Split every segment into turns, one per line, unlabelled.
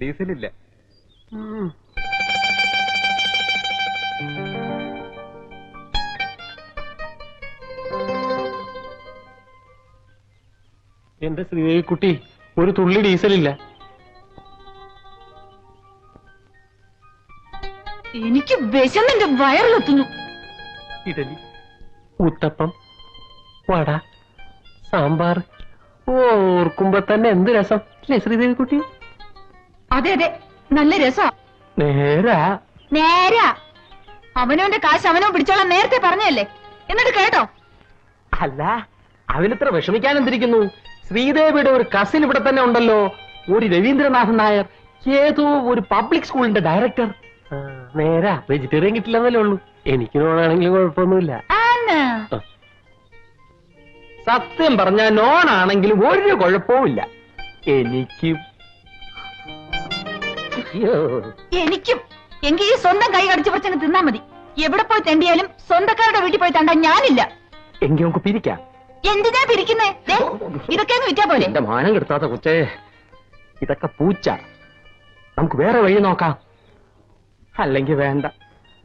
ഡീസലില്ല.
എന്റെ ശ്രീദേവിക്കുട്ടി, ഒരു തുള്ളി ഡീസലില്ല.
എനിക്ക് വിശന്നിന്റെ വയറിലെത്തുന്നു.
ഇഡലി, ഊത്തപ്പം, വട, സാമ്പാർ, ഓർക്കുമ്പോ തന്നെ എന്ത് രസം അല്ലേ ശ്രീദേവിക്കുട്ടി?
അതെ അതെ, നല്ല രസാ.
നേരാ
നേരാ. അവനവന്റെ കാശ് അവനോ പിടിച്ചോളാൻ നേരത്തെ പറഞ്ഞല്ലേ, എന്നിട്ട് കേട്ടോ?
അല്ല, അതിലിത്ര വിഷമിക്കാൻ എന്തിരിക്കുന്നു? ശ്രീദേവിയുടെ ഒരു കസിൻ ഇവിടെ തന്നെ ഉണ്ടല്ലോ, ഒരു രവീന്ദ്രനാഥൻ നായർ, ഏതോ ഒരു പബ്ലിക് സ്കൂളിന്റെ ഡയറക്ടർ. നേരാ, വെജിറ്റേറിയൻ കിട്ടില്ലെന്നല്ലേ ഉള്ളൂ. എനിക്ക് നോണാണെങ്കിലും കുഴപ്പമൊന്നുമില്ല. സത്യം പറഞ്ഞ നോണാണെങ്കിലും ഒരു കുഴപ്പവുമില്ല. എനിക്കും
എങ്കിൽ ഈ സ്വന്തം കൈ കടിച്ചു പറിച്ചങ്ങ് തിന്നാ മതി. എവിടെ പോയി തെണ്ടിയാലും സ്വന്തക്കാരുടെ വീട്ടിൽ പോയി തണ്ടാൻ ഞാനില്ല.
എങ്കിൽ നമുക്ക് പിരിക്കാം.
എന്തിനാ പിരിക്കുന്നേ? ഇതൊക്കെ വിറ്റാ പോലെ.
എന്റെ മാനം കെടുത്താത്ത കൊച്ചേ, ഇതൊക്കെ പൂച്ച. നമുക്ക് വേറെ വഴി നോക്കാം. അല്ലെങ്കിൽ വേണ്ട,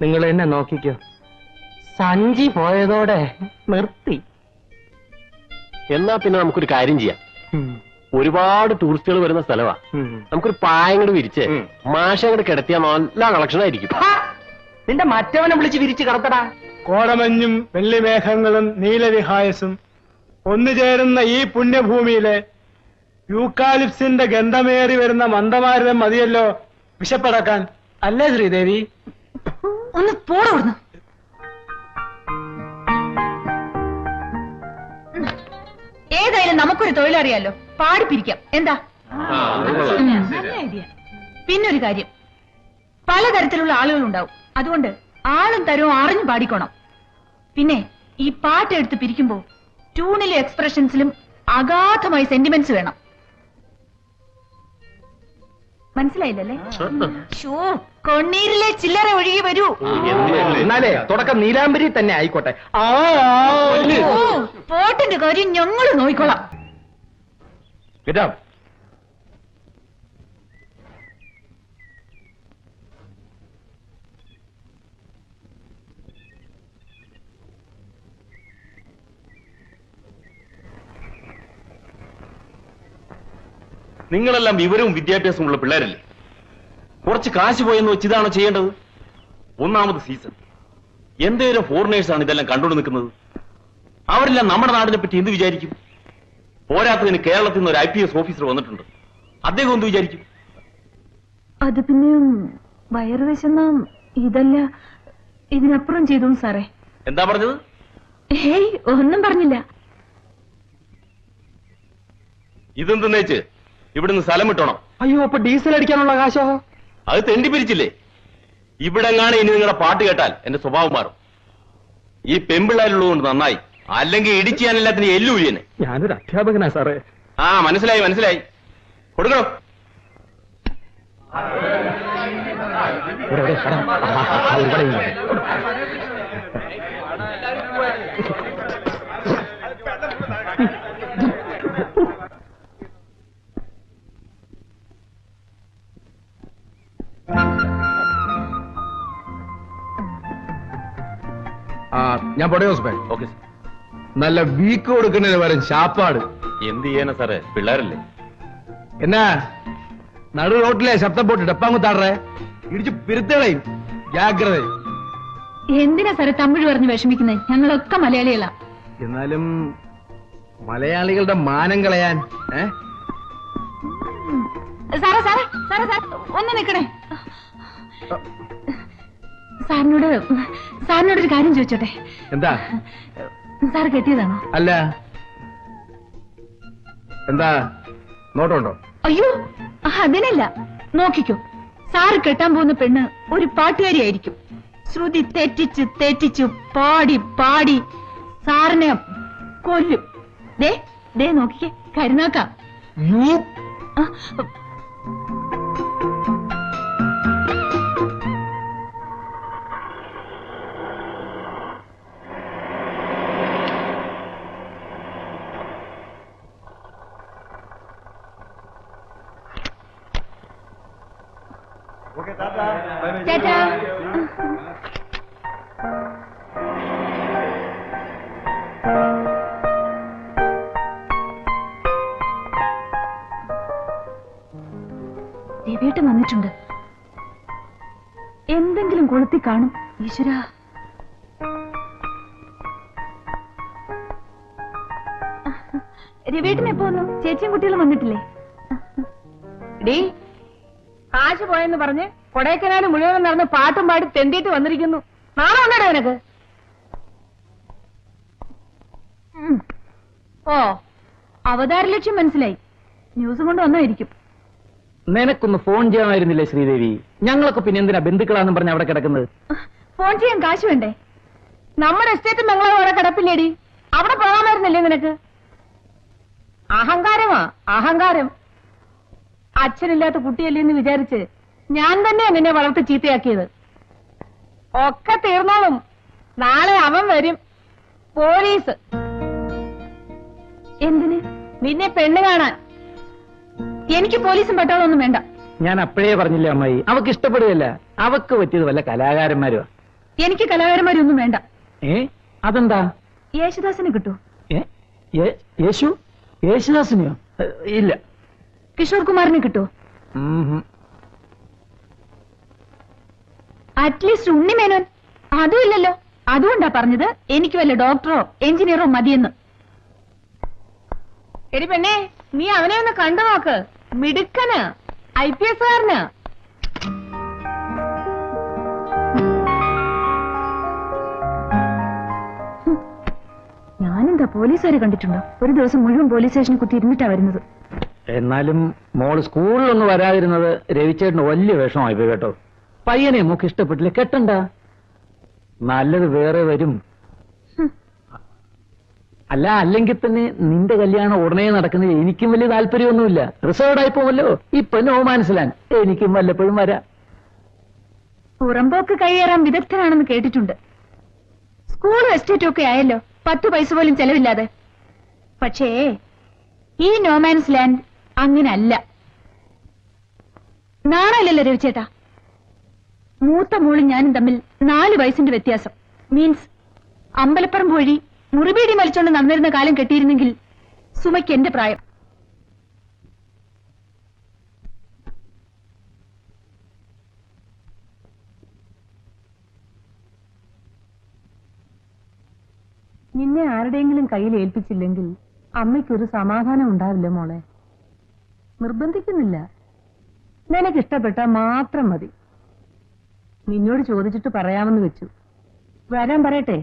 നിങ്ങൾ എന്നെ നോക്കിക്കോ. സഞ്ചി പോയതോടെ നിർത്തി. എന്നാ പിന്നെ നമുക്കൊരു കാര്യം ചെയ്യാം. ഒരുപാട് ടൂറിസ്റ്റുകൾ വരുന്ന സ്ഥലമാ. നമുക്കൊരു പായങ്ങട് വിരിച്ച് മാഷങ്ങട് കിടത്തിയ നല്ല കളക്ഷൻ ആയിരിക്കും. നിന്റെ മറ്റവനെ വിളിച്ച് വിരിച്ച് കിടത്തടാ.
കോടമഞ്ഞും വെള്ളിമേഘങ്ങളും നീലവിഹായസും ഒന്നുചേരുന്ന ഈ പുണ്യഭൂമിയിലെ യൂക്കാലിപ്സിന്റെ ഗന്ധമേറി വരുന്ന മന്ദമാരുതം മതിയല്ലോ വിശപ്പടക്കാൻ. അല്ലേ ശ്രീദേവി?
ഒന്ന് പോടുന്നു. ഏതായാലും നമുക്കൊരു തൊഴിലറിയാലോ, പാടിപ്പിരിക്കാം. എന്താ? പിന്നൊരു കാര്യം, പലതരത്തിലുള്ള ആളുകൾ ഉണ്ടാവും. അതുകൊണ്ട് ആളും തരവും അറിഞ്ഞു പാടിക്കോണം. പിന്നെ ഈ പാട്ടെടുത്ത് പിരിക്കുമ്പോ ട്യൂണിലും എക്സ്പ്രഷൻസിലും അഗാധമായി സെന്റിമെന്റ്സ് വേണം. മനസ്സിലായില്ലല്ലേ? കൊണ്ണീരിലെ ചില്ലറ ഒഴുകി വരൂ.
എന്നാലേ തുടക്കം നീലാംബരി തന്നെ ആയിക്കോട്ടെ.
പോട്ടിന്റെ കാര്യം ഞങ്ങള് നോക്കിക്കോളാം.
നിങ്ങളെല്ലാം വിവരവും വിദ്യാഭ്യാസമുള്ള പിള്ളേരല്ലേ? കുറച്ച് കാശ് പോയെന്ന് വെച്ച് ഇതാണോ ചെയ്യേണ്ടത്? ഒന്നാമത് സീസൺ, എന്തേലും ഫോറിനേഴ്സാണ് ഇതെല്ലാം കണ്ടുകൊണ്ട് നിൽക്കുന്നത്. അവരെല്ലാം നമ്മുടെ നാടിനെ പറ്റി എന്ത് വിചാരിക്കും? പോരാത്തതിന് കേരളത്തിൽ നിന്ന് ഒരു IPS ഓഫീസർ വന്നിട്ടുണ്ട്. അദ്ദേഹം എന്ത് വിചാരിക്കും?
അത് പിന്നെ വയറുവശന്ന ഇതല്ല, ഇതിനപ്പുറം ചെയ്തു സാറേ.
എന്താ പറഞ്ഞത്?
ഹേയ്, ഒന്നും പറഞ്ഞില്ല.
ഇതെന്തെന്നേച്ച് ഇവിടുന്ന് സ്ഥലം വിട്ടോണം.
അയ്യോ, അപ്പൊ ഡീസൽ അടിക്കാനുള്ള കാശോ?
അത് തെണ്ടി പിരിച്ചില്ലേ? ഇവിടെങ്ങാണ് ഇനി നിങ്ങളുടെ പാട്ട് കേട്ടാൽ എന്റെ സ്വഭാവം മാറും. ഈ പെമ്പിള്ളാരുള്ളതുകൊണ്ട് നന്നായി, അല്ലെങ്കിൽ ഇടിച്ച് ഞാൻ എല്ലാത്തിനും എല്ലുഴിയനെ.
ഞാനൊരു അധ്യാപകനാ സാറേ.
മനസ്സിലായി മനസ്സിലായി. കൊടുക്കണോ?
ഞാൻ പോട്ടെ ജോസഫേ.
ഓക്കെ.
നല്ല വീക്ക് കൊടുക്കുന്നതിന് പകരം ശാപ്പാട്.
എന്ത് ചെയ്യാനാ സാറേ, പിള്ളേരല്ലേ.
എന്നാ നടു റോട്ടിലെ ശബ്ദം പോട്ട് ഡപ്പാങ്ങുത്താടേ, ഇടിച്ച് പിരുത്തളയും. ജാഗ്രത.
എന്തിനാ സാറേ തമിഴ് പറഞ്ഞ് വിഷമിക്കുന്നത്? ഞങ്ങളൊക്കെ മലയാളികളാ.
എന്നാലും മലയാളികളുടെ മാനം കളയാൻ.
സാറേ സാറേ സാറേ സാർ ഒന്ന് നിക്കണേ. സാറിനോടൊരു കാര്യം ചോദിച്ചോട്ടെ?
എന്താ?
സാർ കെട്ടിയതാണോ?
അല്ല. എന്താ നോട്ടമുണ്ടോ?
അയ്യോ, അതിനല്ല. നോക്കിക്കോ, സാറ് കെട്ടാൻ പോകുന്ന പെണ്ണ് ഒരു പാട്ടുകാരിയായിരിക്കും. ശ്രുതി തെറ്റിച്ച് തെറ്റിച്ചു പാടി പാടി സാറിനെ കൊല്ലും. ദേ ദേ നോക്കിക്കേ, കരുനാക്ക. ചേട്ടാ രവിയേട്ടൻ വന്നിട്ടുണ്ട്. എന്തെങ്കിലും കൊളുത്തി കാണും. ഈശ്വരാ, രവിയേട്ടൻ എപ്പോ വന്നു? ചേച്ചിയും കുട്ടികളും വന്നിട്ടില്ലേ?
ഡീ കാശ് പോയെന്ന് പറഞ്ഞ് കൊടൈക്കനാല് മുഴുവൻ നടന്ന് പാട്ടും പാടി തെണ്ടിയിട്ട് വന്നിരിക്കുന്നു. നാളെ ഉണ്ടോ നിനക്ക്?
ഓ, അവതാര ലക്ഷ്യം മനസ്സിലായി. ന്യൂസ് കൊണ്ട് വന്നായിരിക്കും.
നിനക്കൊന്ന് ഫോൺ ചെയ്യാമായിരുന്നില്ലേ ശ്രീദേവി? ഞങ്ങളൊക്കെ പിന്നെ എന്തിനാ ബന്ധുക്കളാന്നും പറഞ്ഞ് അവിടെ കിടക്കുന്നത്?
ഫോൺ ചെയ്യാൻ കാശ് വേണ്ടേ?
നമ്മുടെ എസ്റ്റേറ്റ് ബംഗ്ലാവ് അവിടെ കിടപ്പില്ലേടി? അവിടെ പോകാമായിരുന്നില്ലേ നിനക്ക്? അഹങ്കാരമാ അഹങ്കാരം. അച്ഛനില്ലാത്ത കുട്ടിയല്ലേ എന്ന് വിചാരിച്ച് ഞാൻ തന്നെയാ നിന്നെ വളർത്തി ചീത്തയാക്കിയത്. ഒക്കെ തീർന്നോളും. നാളെ അവൻ വരും, പോലീസ്.
എന്തിന്?
നിന്നെ പെണ്ണ് കാണാൻ.
എനിക്ക് പോലീസും പട്ടാളൊന്നും വേണ്ട.
ഞാൻ അപ്പോഴേ പറഞ്ഞില്ലേ അമ്മായി, അവക്ക് ഇഷ്ടപ്പെടുകയല്ല. അവക്ക് പറ്റിയത് വല്ല കലാകാരന്മാരുവാ.
എനിക്ക് കലാകാരന്മാരൊന്നും വേണ്ട.
അതെന്താ?
യേശുദാസിന് കിട്ടൂ.
യേശുദാസിനെയോ? ഇല്ല.
കിഷോർ കുമാറിന് കിട്ടൂ. അറ്റ്ലീസ്റ്റ് ഉണ്ണിമേനോൻ. അതും ഇല്ലല്ലോ. അതുകൊണ്ടാ പറഞ്ഞത് എനിക്ക് വല്ല ഡോക്ടറോ എഞ്ചിനീയറോ മതിയെന്ന്.
എടി പെണ്ണേ, നീ അവനെ ഒന്ന് കണ്ടു നോക്ക്. മിടുക്കന്, IPS കാരന്.
ഞാനെന്താ പോലീസുകാരെ കണ്ടിട്ടുണ്ടോ? ഒരു ദിവസം മുഴുവൻ പോലീസ് സ്റ്റേഷനിൽ കുത്തി ഇരുന്നിട്ടാ വരുന്നത്.
എന്നാലും മോള് സ്കൂളിലൊന്ന് വരാതിരുന്നത് രവിച്ചേട്ടന് വലിയ വിഷമമായി പോയി കേട്ടോ. പയ്യനെ മോക്ക് ഇഷ്ടപ്പെട്ടില്ല, കെട്ടണ്ട. നല്ലത് വേറെ വരും. അല്ല, അല്ലെങ്കിൽ തന്നെ നിന്റെ കല്യാണം ഉടനെ നടക്കുന്നത് എനിക്കും വലിയ താല്പര്യമൊന്നുമില്ല. റിസർവ്ഡ് ആയി പോവല്ലോ. ഇപ്പൊ നോ മനസ്സിലാൻ എനിക്കും വല്ലപ്പോഴും വരാം.
പുറമ്പോക്ക് കൈയേറാൻ വിദഗ്ധനാണെന്ന് കേട്ടിട്ടുണ്ട്. സ്കൂളും എസ്റ്റേറ്റും ഒക്കെ ആയല്ലോ, 10 പൈസ പോലും ചെലവില്ലാതെ. പക്ഷേ ഈ നോമാൻസ് ലാൻഡ് അങ്ങനല്ല. നാണല്ലല്ലോ രവിച്ചേട്ടാ. മൂത്ത മോളും ഞാനും തമ്മിൽ 4 വയസ്സിന്റെ വ്യത്യാസം. മീൻസ് അമ്പലപ്പറമ്പ് വഴി മുറിബീടി വലിച്ചോണ്ട് നടന്നിരുന്ന കാലം കെട്ടിയിരുന്നെങ്കിൽ സുമയ്ക്ക് എന്റെ പ്രായം.
നിന്നെ ആരുടെയെങ്കിലും കയ്യിൽ ഏൽപ്പിച്ചില്ലെങ്കിൽ അമ്മയ്ക്കൊരു സമാധാനം ഉണ്ടാവില്ല മോളെ. നിർബന്ധിക്കുന്നില്ല. നിനക്കിഷ്ടപ്പെട്ട മാത്രം മതി. നിന്നോട് ചോദിച്ചിട്ട് പറയാമെന്ന് വെച്ചു. വരാൻ പറയട്ടെ?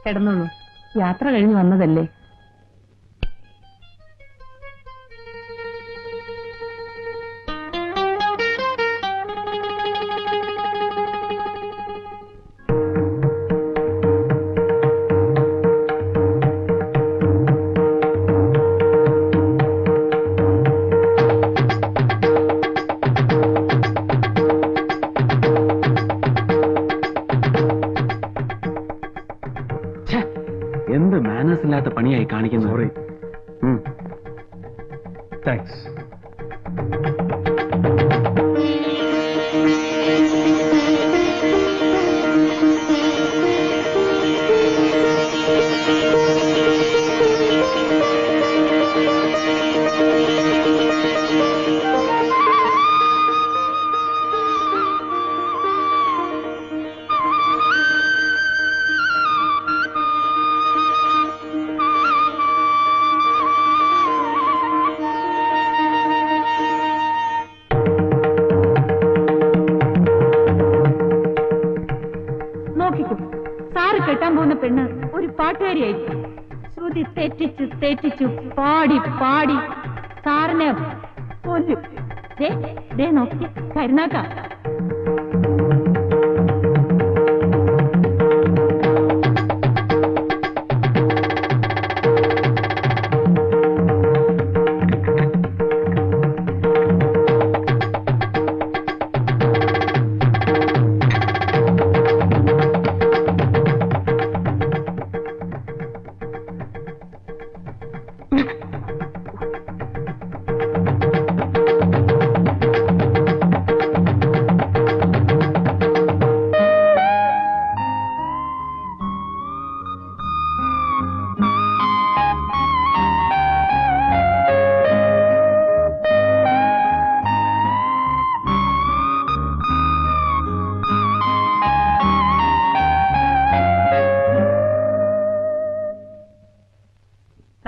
കിടന്നോളൂ. യാത്ര കഴിഞ്ഞ് വന്നതല്ലേ.
എന്ത് മാനേഴ്സ് ഇല്ലാത്ത പണിയായി കാണിക്കുന്നു.
സോറി. താങ്ക്സ്.
നോക്കിക്കോ, സാറ് കെട്ടാൻ പോകുന്ന പെണ്ണ് ഒരു പാട്ടുകാരിയായിരിക്കും. ശ്രുതി തെറ്റിച്ചു തെറ്റിച്ചു പാടി പാടി സാറിനെ കൊല്ലും. ദേ നോക്കി കരുനാക്ക.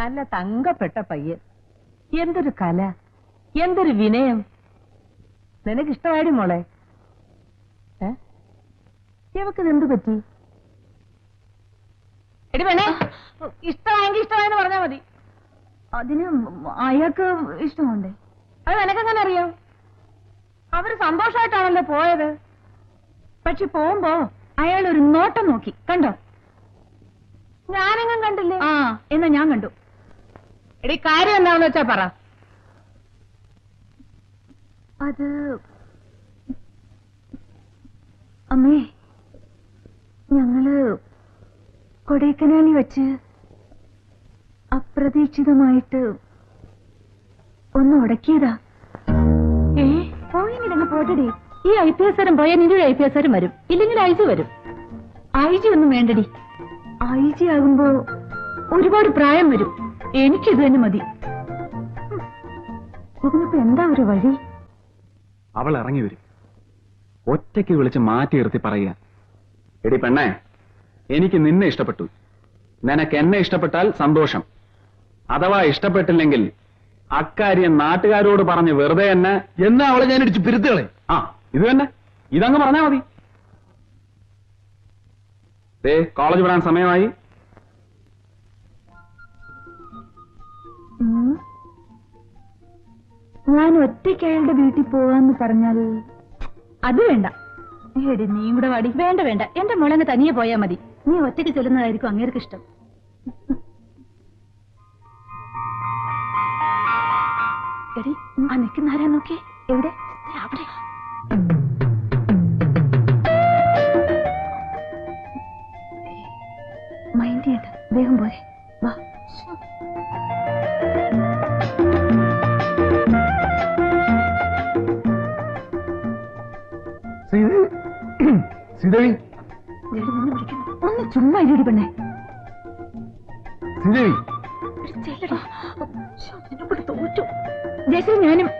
നല്ല തങ്കപ്പെട്ട പയ്യൻ. എന്തൊരു കല, എന്തൊരു വിനയം. നിനക്കിഷ്ടമായിടി മോളെ? ഇവക്കിത് എന്ത് പറ്റി? എടി വേണേ, ഇഷ്ടമായെങ്കിൽ ഇഷ്ടമായെന്ന് പറഞ്ഞാ മതി.
അതിന് അയാൾക്ക് ഇഷ്ടമുണ്ടേ.
അത് നിനക്കെങ്ങനെ അറിയാം? അവര് സന്തോഷമായിട്ടാണല്ലോ പോയത്.
പക്ഷെ പോകുമ്പോ അയാൾ ഒരു നോട്ടം നോക്കി, കണ്ടോ?
ഞാനെങ്ങും കണ്ടില്ലേ.
ആ, എന്നാ ഞാൻ കണ്ടു.
എടി കാര്യം എന്താണെന്ന് വെച്ചാ പറ.
അത് അമ്മേ, ഞങ്ങള് കൊടൈക്കനാലിൽ വെച്ച് അപ്രതീക്ഷിതമായിട്ട് ഒന്ന് ഉടക്കിയതാ.
പോയെങ്കിലങ്ങ് പോട്ടടി. ഈ IPS പോയാൽ നിന്റെ IPS വരും, ഇല്ലെങ്കിൽ IG വരും.
IG ഒന്നും വേണ്ടടി. IG ആകുമ്പോ ഒരുപാട് പ്രായം വരും. എനിക്കിത് തന്നെ മതി.
ഇതിനിപ്പോ എന്താ ഒരു വഴി?
അവൾ ഇറങ്ങി വരും. ഒറ്റയ്ക്ക് വിളിച്ച് മാറ്റി നിർത്തി പറയുക, എടി പെണ്ണേ, എനിക്ക് നിന്നെ ഇഷ്ടപ്പെട്ടു, നിനക്ക് എന്നെ ഇഷ്ടപ്പെട്ടാൽ സന്തോഷം. അഥവാ ഇഷ്ടപ്പെട്ടില്ലെങ്കിൽ അക്കാര്യം നാട്ടുകാരോട് പറഞ്ഞ് വെറുതെ തന്നെ.
എന്നാ അവളെ ഞാൻ ഇടിച്ച് പിരുത്തുകളെ.
ആ, ഇത് തന്നെ, ഇതങ്ങ് പറഞ്ഞാ മതി. കോളേജ് വിടാൻ സമയമായി.
ഞാൻ ഒറ്റയ്ക്ക് അയാളുടെ വീട്ടിൽ പോവാന്ന് പറഞ്ഞാൽ
അത് വേണ്ട.
എടി നീ കൂടെ വാടി.
വേണ്ട വേണ്ട, എന്റെ മോളങ്ങ് തനിയെ പോയാ മതി.
നീ ഒറ്റയ്ക്ക് ചെല്ലുന്നതായിരിക്കും അങ്ങേർക്ക് ഇഷ്ടം. എടി, ആ നിൽക്കുന്ന ആരാ നോക്കിയേ? എവിടെ? ദേ അവിടെ. മൈൻഡ് ചെയ്യണ്ട, വേഗം പോരെ. വാ.
ശ്രീദേവി,
എടി, നിന്നെ വിളിക്കുന്നു. ഒന്ന് ചുമ്മാ ഇരി പെണ്ണേ.
ശ്രീദേവി,
ചെല്ലടി. നിന്നോട് തോറ്റു. ജയശ്രീ, ഞാനും.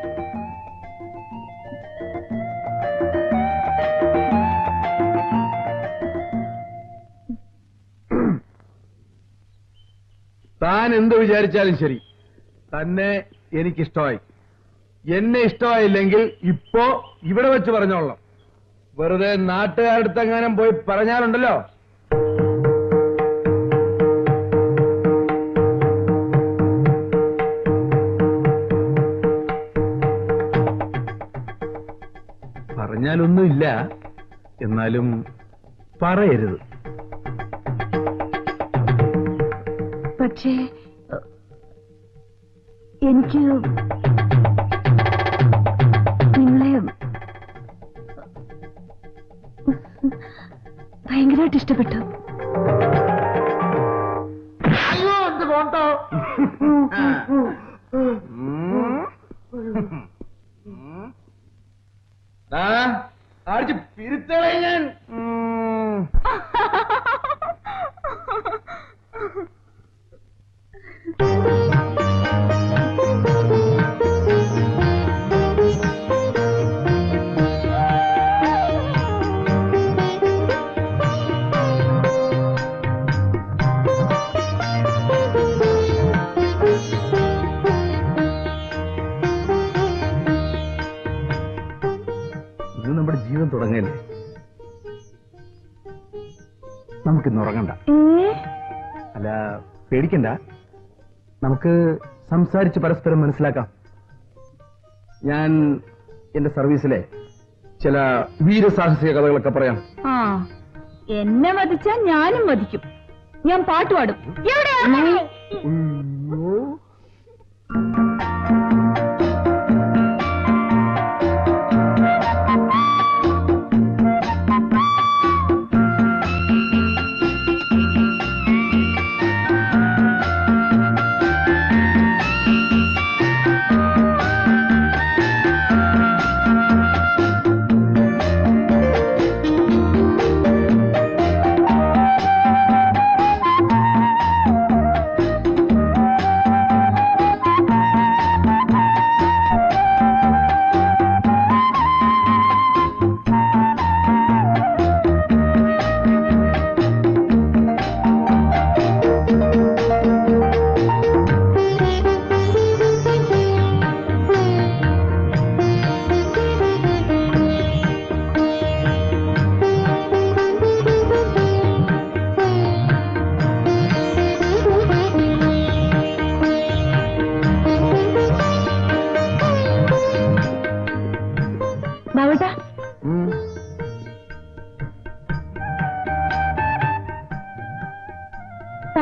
താൻ എന്ത് വിചാരിച്ചാലും ശരി, തന്നെ എനിക്കിഷ്ടമായി. എന്നെ ഇഷ്ടമായില്ലെങ്കിൽ ഇപ്പോ ഇവിടെ വെച്ച് പറഞ്ഞോളാം. വെറുതെ നാട്ടുകാരടുത്തെങ്ങാനും പോയി പറഞ്ഞാലുണ്ടല്ലോ. പറഞ്ഞാലൊന്നുമില്ല, എന്നാലും പറയരുത്.
പക്ഷേ എനിക്ക് നിങ്ങളെ ഭയങ്കരമായിട്ട് ഇഷ്ടപ്പെട്ടു.
അടിച്ച് പിരുത്തളെ ഞാൻ. ഇത് നമ്മുടെ ജീവിതം തുടങ്ങല്ലേ. നമുക്കിന്ന് ഉറങ്ങണ്ട. അല്ല, പേടിക്കണ്ട. നമുക്ക് സംസാരിച്ച് പരസ്പരം മനസ്സിലാക്കാം. ഞാൻ എന്റെ സർവീസിലെ ചില വീരസാഹസിക കഥകളൊക്കെ പറയാം.
ആ, എന്നെ വധിച്ചാൽ ഞാനും വധിക്കും. ഞാൻ പാട്ടുപാടും.
അയ്യോ,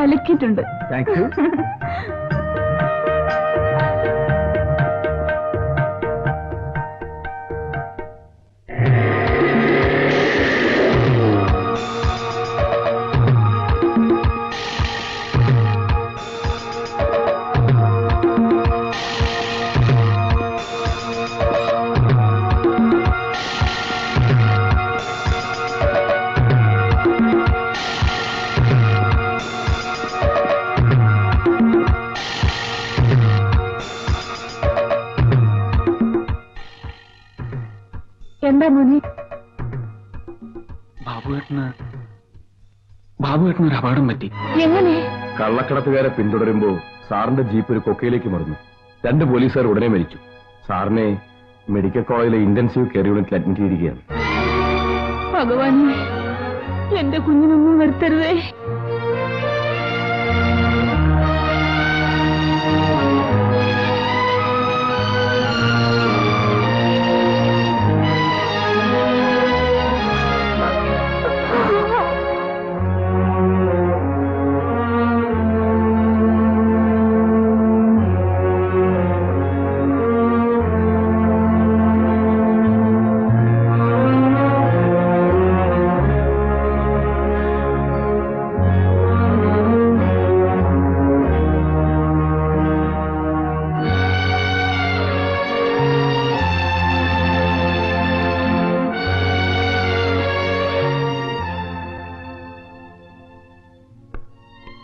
കലക്കിയിട്ടുണ്ട്.
Thank you.
എന്താ മോനെ?
ബാബുവേട്ടന് ഒരു അപകടം പറ്റി.
എങ്ങനെ?
കള്ളക്കടത്തുകാരെ പിന്തുടരുമ്പോ സാറിന്റെ ജീപ്പ് ഒരു കൊക്കയിലേക്ക് മറിഞ്ഞു. 2 പോലീസുകാർ ഉടനെ മരിച്ചു. സാറിനെ മെഡിക്കൽ കോളേജിലെ ഇന്റൻസീവ് കെയർ യൂണിറ്റിൽ അഡ്മിറ്റ് ചെയ്തിരിക്കുകയാണ്.
ഭഗവാനെ, എന്റെ കുഞ്ഞിനൊന്നും വരുത്തരുതേ.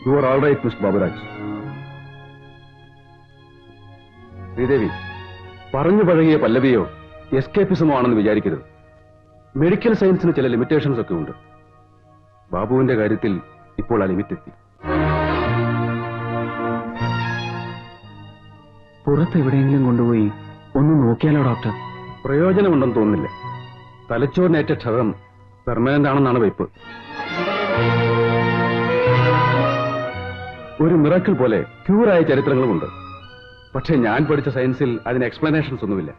You are all right, Mr. Baburaj. Sridevi, പറഞ്ഞു പഴകിയ പല്ലവിയോ എസ്കേപ്പിസമോ ആണെന്ന് വിചാരിക്കരുത്. മെഡിക്കൽ സയൻസിന് ചില ലിമിറ്റേഷൻസ് ഒക്കെ ഉണ്ട്. ബാബുവിന്റെ കാര്യത്തിൽ ഇപ്പോൾ ആ ലിമിറ്റ് എത്തി.
പുറത്ത് എവിടെയെങ്കിലും കൊണ്ടുപോയി ഒന്ന് നോക്കിയാലോ ഡോക്ടർ?
പ്രയോജനമുണ്ടെന്ന് തോന്നുന്നില്ല. തലച്ചോറിനേറ്റ ക്ഷതം പെർമനന്റ് ആണെന്നാണ് വയ്പ്. ഒരു മിറക്കിൾ പോലെ ക്യൂറായ ചരിത്രങ്ങളുമുണ്ട്. പക്ഷെ ഞാൻ പഠിച്ച സയൻസിൽ അതിന് എക്സ്പ്ലനേഷൻസ് ഒന്നുമില്ല.